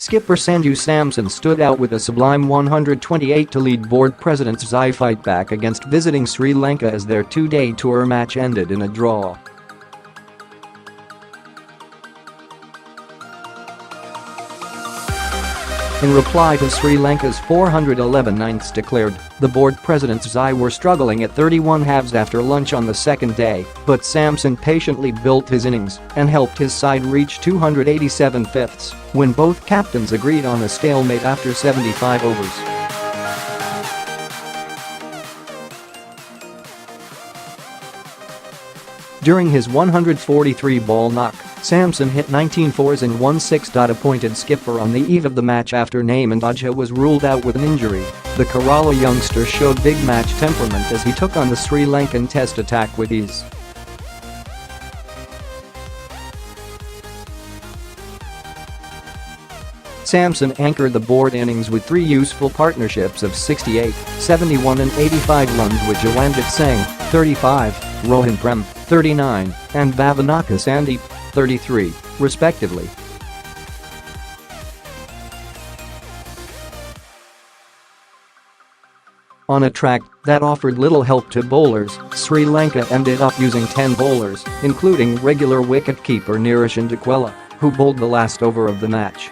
Skipper Sanju Samson stood out with a sublime 128 to lead board president's Zai fight back against visiting Sri Lanka as their two-day tour match ended in a draw. In reply to Sri Lanka's 411 ninths declared, the board presidents Zai were struggling at 31 halves after lunch on the second day, but Samson patiently built his innings and helped his side reach 287 fifths when both captains agreed on a stalemate after 75 overs. During his 143-ball knock, Samson hit 19 fours and won six.Appointed skipper on the eve of the match after Naman Ojha was ruled out with an injury. The Kerala youngster showed big match temperament as he took on the Sri Lankan Test attack with ease. Samson anchored the board innings with three useful partnerships of 68, 71 and 85 runs with Jiwanjot Singh, 35, Rohan Prem, 39, and Bavanaka Sandeep, 33, respectively. On a track that offered little help to bowlers, Sri Lanka ended up using 10 bowlers, including regular wicket-keeper Niroshan Dickwella, who bowled the last over of the match.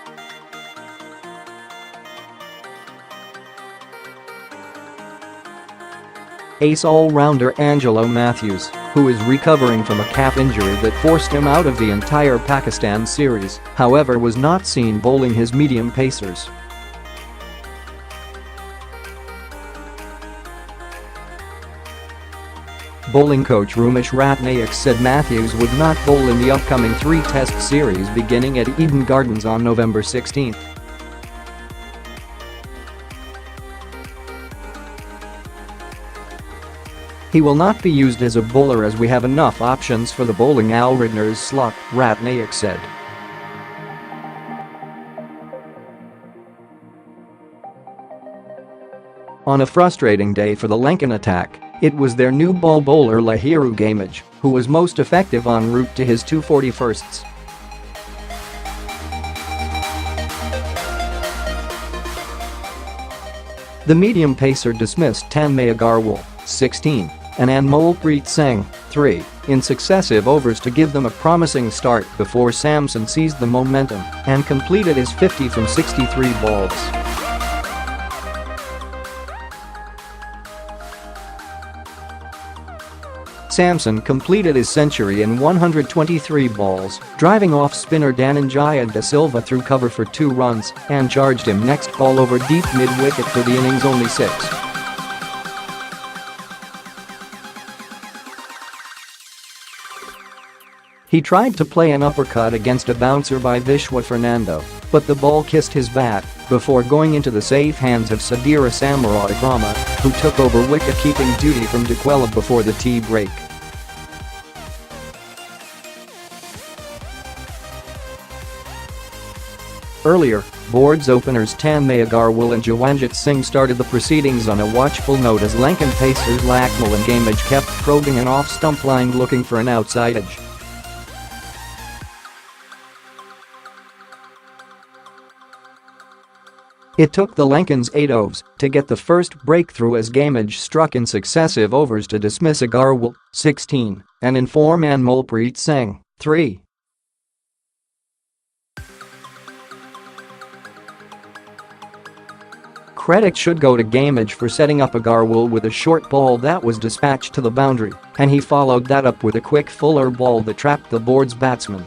Ace all-rounder Angelo Mathews, who is recovering from a calf injury that forced him out of the entire Pakistan series, however was not seen bowling his medium pacers. Bowling coach Rumesh Ratnayake said Mathews would not bowl in the upcoming three-test series beginning at Eden Gardens on November 16. He will not be used as a bowler as we have enough options for the bowling all-rounders slot, Ratnayake said. On a frustrating day for the Lankan attack, it was their new ball bowler Lahiru Gamage who was most effective en route to his 241sts. The medium pacer dismissed Tanmay Agarwal, 16, and Anmolpreet Singh, 3, in successive overs to give them a promising start before Samson seized the momentum and completed his 50 from 63 balls. Samson completed his century in 123 balls, driving off spinner Dhananjaya de Silva through cover for 2 runs and charged him next ball over deep mid-wicket for the innings' only 6. He tried to play an uppercut against a bouncer by Vishwa Fernando, but the ball kissed his bat before going into the safe hands of Sadeera Samarawickrama, who took over wicket-keeping duty from Dickwella before the tea break. Earlier, boards openers Tanmay Agarwal and Jiwanjot Singh started the proceedings on a watchful note as Lankan pacers Lakmal and Gamage kept probing an off-stump line looking for an outside edge. It took the Lankans 8 overs to get the first breakthrough as Gamage struck in successive overs to dismiss Agarwal, 16, and inform Anmolpreet Singh, 3. Credit should go to Gamage for setting up Agarwal with a short ball that was dispatched to the boundary, and he followed that up with a quick fuller ball that trapped the board's batsman.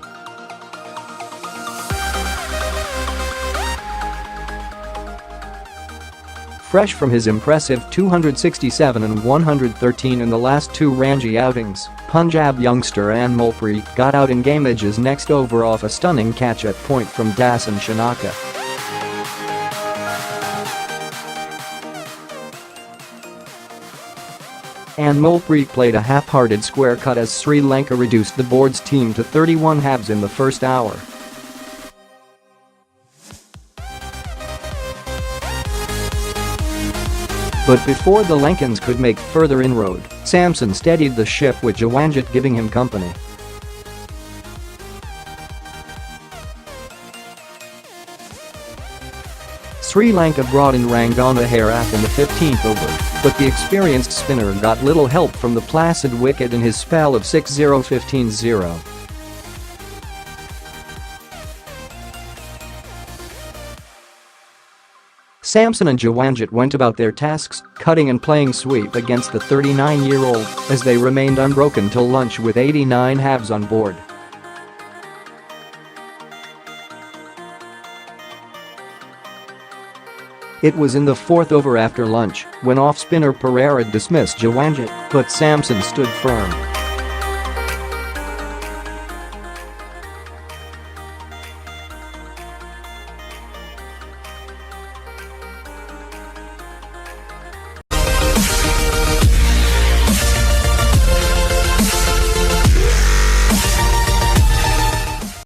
Fresh from his impressive 267 and 113 in the last 2 Ranji outings, Punjab youngster Anmolpreet got out in Gamage's next over off a stunning catch at point from Dasun Shanaka. Anmolpreet played a half-hearted square cut as Sri Lanka reduced the board's team to 31 halves in the first hour. But before the Lankans could make further inroad, Samson steadied the ship with Jiwanjot giving him company. Sri Lanka brought in Rangana Herath in the 15th over, but the experienced spinner got little help from the placid wicket in his spell of 6-0 15-0. Samson and Jiwanjot went about their tasks, cutting and playing sweep against the 39-year-old as they remained unbroken till lunch with 89 halves on board. It was in the 4th over after lunch when off-spinner Pereira dismissed Jiwanjot, but Samson stood firm.